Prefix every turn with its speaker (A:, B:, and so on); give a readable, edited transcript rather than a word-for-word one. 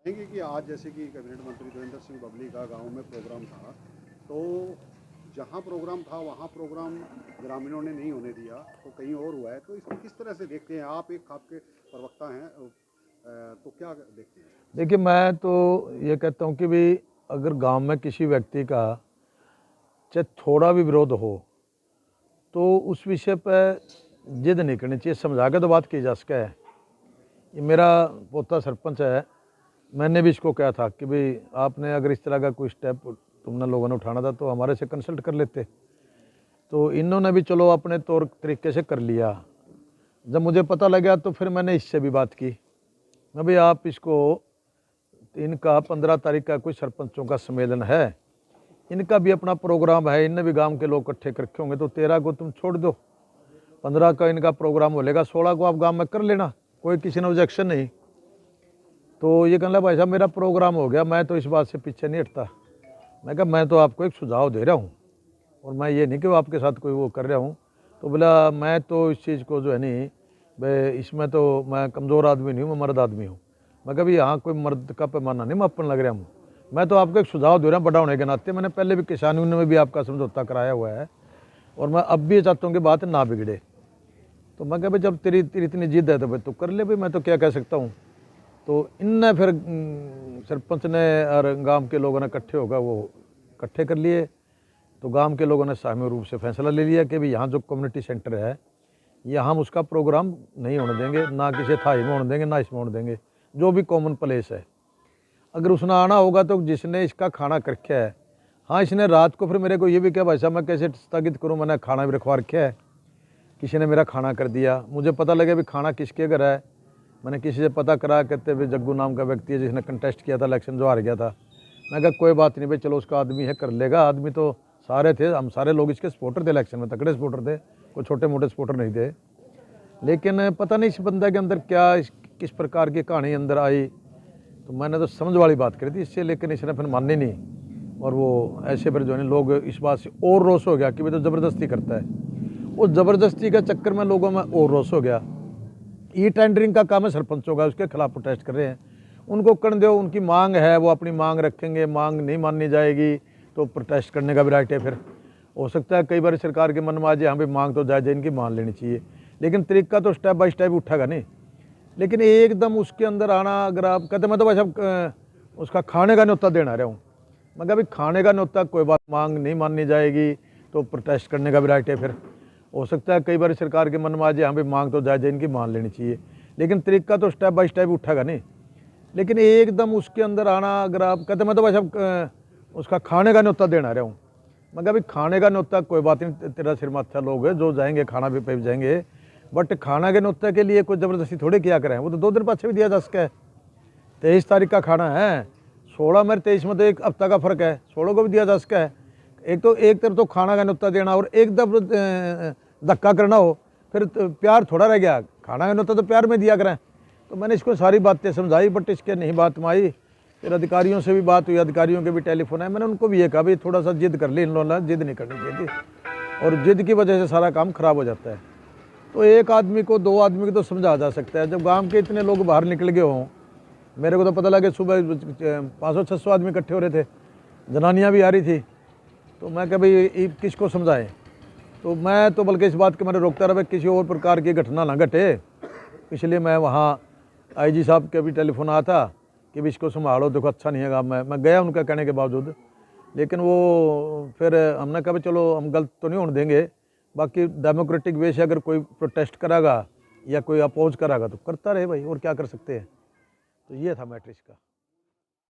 A: कहेंगे कि आज जैसे कि कैबिनेट मंत्री देवेंद्र सिंह बबली का गांव में प्रोग्राम था, तो जहां प्रोग्राम था वहां प्रोग्राम ग्रामीणों ने नहीं होने दिया, तो कहीं और हुआ है। तो इसको किस तरह से देखते हैं आप, एक आपके प्रवक्ता हैं, तो क्या देखते हैं?
B: देखिए, मैं तो ये कहता हूँ कि भाई अगर गांव में किसी व्यक्ति का चाहे थोड़ा भी विरोध हो तो उस विषय पर जिद नहीं करनी चाहिए, समझा के तो बात की जा सके। ये मेरा पोता सरपंच है, मैंने भी इसको कहा था कि भाई आपने अगर इस तरह का कोई स्टेप तुमने लोगों ने उठाना था तो हमारे से कंसल्ट कर लेते। तो इन्होंने भी चलो अपने तौर तरीके से कर लिया। जब मुझे पता लगा तो फिर मैंने इससे भी बात की, मैं भाई आप इसको, इनका 15 तारीख का कोई सरपंचों का सम्मेलन है, इनका भी अपना प्रोग्राम है, इनने भी गांव के लोग इकट्ठे कर रखे होंगे, तो 13 को तुम छोड़ दो, 15 का इनका प्रोग्राम होलेगा, 16 को आप गांव में कर लेना, कोई किसी ने ऑब्जेक्शन नहीं। तो ये कहना भाई साहब मेरा प्रोग्राम हो गया, मैं तो इस बात से पीछे नहीं हटता। मैं कहा मैं तो आपको एक सुझाव दे रहा हूँ और मैं ये नहीं कि वो आपके साथ कोई वो कर रहा हूँ। तो बोला मैं तो इस चीज़ को जो है नहीं भाई, इसमें तो मैं कमज़ोर आदमी नहीं हूँ, मैं मर्द आदमी हूँ। मैं कभी यहाँ कोई मर्द का पैमाना नहीं मापन लग रहा हूँ, मैं तो आपको एक सुझाव दे रहा हूँ बड़ा होने के नाते। मैंने पहले भी किसान यूनियन में भी आपका समझौता कराया हुआ है और मैं अब भी चाहता हूँ कि बात ना बिगड़े। तो मैं कहा भाई जब तेरी इतनी जिद है तो भाई तू कर ले, भाई मैं तो क्या कह सकता हूँ। तो इनने फिर सरपंच ने और गांव के लोगों ने इकट्ठे होकर वो इकट्ठे कर लिए। तो गांव के लोगों ने सामूहिक रूप से फैसला ले लिया कि भाई यहाँ जो कम्युनिटी सेंटर है यहाँ हम उसका प्रोग्राम नहीं होने देंगे, ना किसी थाई में होने देंगे, ना इसमें होने देंगे, जो भी कॉमन प्लेस है। अगर उसने आना होगा तो जिसने इसका खाना कर रखा है, हाँ इसने रात को फिर मेरे को ये भी कहा भाई साहब मैं कैसे स्थगित करूँ, मैंने खाना भी रखवा रखा है, किसी ने मेरा खाना कर दिया। मुझे पता लगे भी खाना किसके घर है, मैंने किसी से पता करा, कहते भाई जग्गू नाम का व्यक्ति है जिसने कंटेस्ट किया था इलेक्शन, जो हार गया था। मैं कहा कोई बात नहीं भाई, चलो उसका आदमी है, कर लेगा। आदमी तो सारे थे, हम सारे लोग इसके सपोर्टर थे, इलेक्शन में तगड़े सपोर्टर थे, कोई छोटे मोटे सपोर्टर नहीं थे। लेकिन पता नहीं इस बंदे के अंदर क्या किस प्रकार की कहानी अंदर आई। तो मैंने तो समझ वाली बात करी थी इससे, लेकिन इसने फिर मानी नहीं। और वो ऐसे फिर जो है लोग इस बात से और रोष हो गया कि भाई तो ज़बरदस्ती करता है। उस ज़बरदस्ती के चक्कर में लोगों में और रोष हो गया। ई टेंडरिंग का काम है सरपंचों का, उसके खिलाफ प्रोटेस्ट कर रहे हैं। उनको कर दो, उनकी मांग है, वो अपनी मांग रखेंगे, मांग नहीं माननी जाएगी तो प्रोटेस्ट करने का भी राइट है। फिर हो सकता है कई बार सरकार के मन में आ जाए हाँ भाई मांग तो जायज़ है, इनकी मान लेनी चाहिए, लेकिन तरीका तो स्टेप बाय स्टेप उठेगा नहीं। लेकिन एकदम उसके अंदर आना, अगर आप कहते मैं तो भाई साहब उसका खाने का न्योता देना रहा हूँ, मैं कहा भाई खाने का न्योता कोई बात, मांग नहीं माननी जाएगी तो प्रोटेस्ट करने का भी राइट है। फिर हो सकता है कई बार सरकार के मन में आ जाए हाँ भाई मांग तो जायज़ है, इनकी मान लेनी चाहिए, लेकिन तरीका तो स्टेप बाय स्टेप उठेगा नहीं। लेकिन एकदम उसके अंदर आना, अगर आप कहते मैं तो भाई साहब उसका खाने का न्योता देना रहा हूँ, मैं कहा भाई खाने का न्योता कोई बात नहीं, तेरा सिर माथा लोग है जो जाएंगे खाना भी पे जाएंगे, बट खाना के न्योते के लिए कोई ज़बरदस्ती थोड़े किया करें, वो तो 2 दिन पाछे भी दिया जा सके। 23 तारीख का खाना है, 16 में 23 में तो एक हफ्ता का फ़र्क है, 16 को भी दिया जा सके। एक तरफ तो खाना का न्योता देना और एक तरफ धक्का करना हो, फिर तो प्यार थोड़ा रह गया। खाना का न्योता तो प्यार में दिया करें। तो मैंने इसको सारी बातें समझाई, बट इसके नहीं बात में आई। फिर अधिकारियों से भी बात हुई, अधिकारियों के भी टेलीफोन आए, मैंने उनको भी ये कहा भाई थोड़ा सा जिद कर ली, इन लोगों ने जिद नहीं करनी चाहिए थी, और जिद की वजह से सारा काम खराब हो जाता है। तो एक आदमी को 2 आदमी को तो समझा जा सकता है, जब गांव के इतने लोग बाहर निकल गए हों। मेरे को तो पता लगे सुबह 500-600 आदमी इकट्ठे हो रहे थे, जनानियां भी आ रही थी। तो मैं कहा भाई किसको समझाएं। तो मैं तो बल्कि इस बात के मैंने रोकता रहा भाई किसी और प्रकार की घटना ना घटे, इसलिए मैं वहाँ IG साहब के भी टेलीफोन आया था कि भी इसको संभालो, देखो अच्छा नहीं है। मैं गया उनका कहने के बावजूद, लेकिन वो फिर हमने कहा चलो हम गलत तो नहीं होने देंगे, बाकी डेमोक्रेटिक वे से अगर कोई प्रोटेस्ट करागा या कोई अपोज करागा तो करता रहे भाई, और क्या कर सकते हैं। तो ये था मैटर इसका।